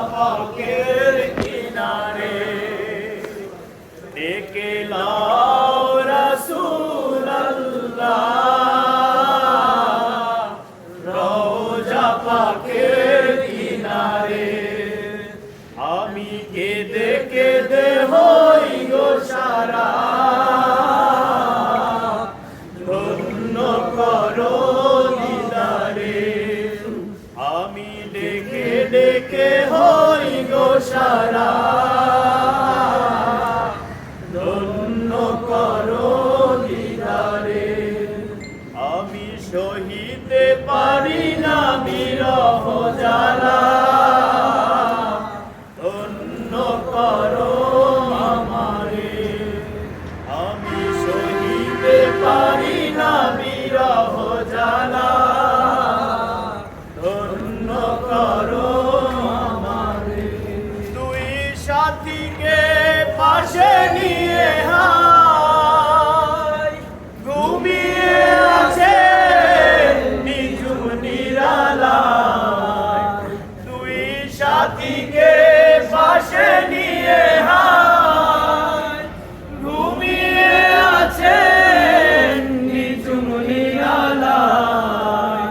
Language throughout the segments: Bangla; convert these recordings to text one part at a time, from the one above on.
পাকের কিনারে ডেকে লাও রাসূলুল্লাহ রওজা পাকের কিনারে আমি কেঁদে কেঁদে হই গো সারা ধন্য করো দিদারে আমি ডেকে ডেকে হই গো সারা ধন্য করো দিদারে আমি সহিতে পারি না বিরহ জ্বালা ধন্য করো আমারে আমি সহিতে পারি না বিরহ জ্বালা ধন্য করো আমারে দুই সাথীকে পাশে নিয়ে হায় ঘুমিয়ে আছে নিঝুম নিরালায় দুই সাথীকে পাশে নিয়ে হায় ঘুমিয়ে আছে নিঝুম নিরালায়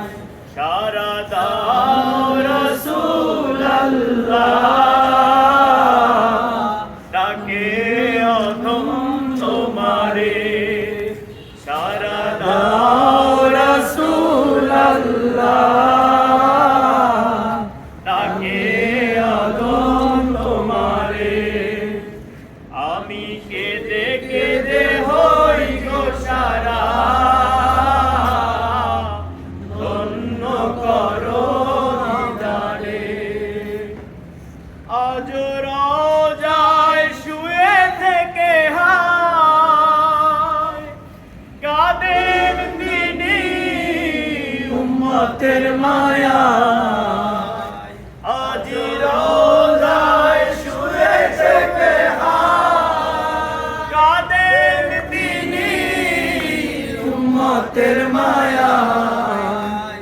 সারা দাও রাসূলুল্লাহ ডাকে অধম তোমারে সারা দাও রাসূলুল্লাহ ডাকে অধম তোমারে আমি কেঁদে কেঁদে হই গো সারা ধন্য করো দিদারে আজ রওজায় শুয়ে থেকে হায় কাঁদেন তিনি উম্মতের মায়া আজ রওজায় শুয়ে থেকে হায় কাঁদেন তিনি উম্মতের মায়া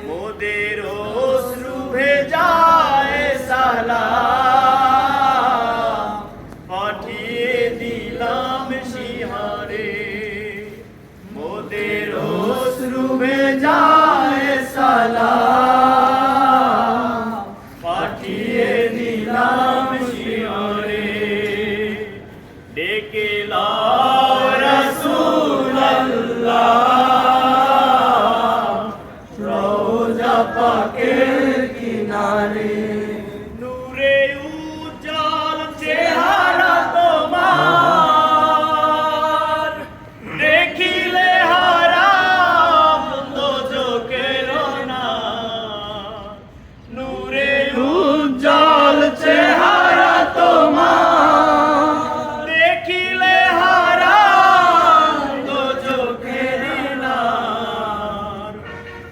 মোদের অশ্রু ভেজায় সালাম পাঠিয়ে দিলাম শিহারে মোদের অশ্রু ভেজায় সালাম পাঠিয়ে দিলাম শিহারে ডেকে লাও রাসূলুল্লাহ রওজা পাকের কিনারে নূরে উজ্জ্বল চেহারা তোমার দেখিলে হারাম দোজখের না নূরে উজ্জ্বল চেহারা তোমার দেখিলে হারাম দোজখের না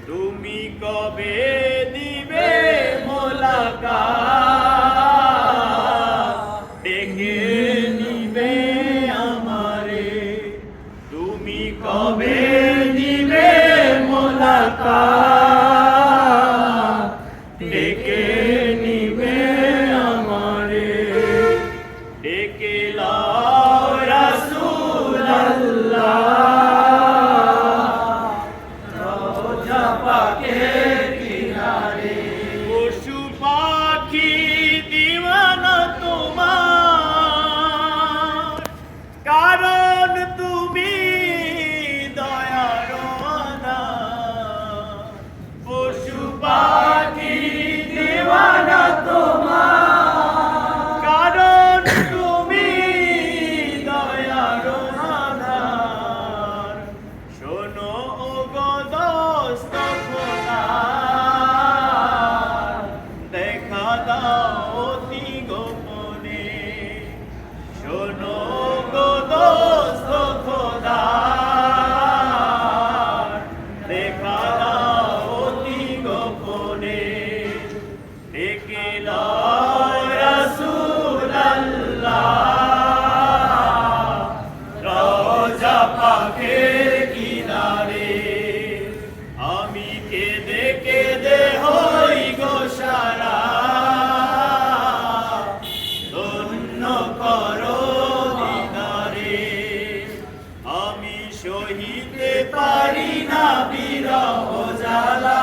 তুমি কবে দিবে মোলাকাত ডেকে নিবে আমারে তুমি কবে দিবে মোলাকাত ডেকে নিবে আমারে ডেকে লাও রাসূলুল্লাহ রওজা পাকের কিনারে পশু পাখি দিওয়ানা তোমার কারণ তুমি দয়ার অনার পশু পাখি দিওয়ানা তোমার কারণ তুমি দয়ার অনার শোনো ও গদস্ত খোদা দেখা দাও অতি গোপনে শোনো গদস্ত খোদা দেখা দাও অতি গোপনে ডেকে লাও রাসূলুল্লাহ রওজা পাকের কিনারে আমি কেঁদে কেঁদে হই গো সারা সহিতে পারি না বিরহ জ্বালা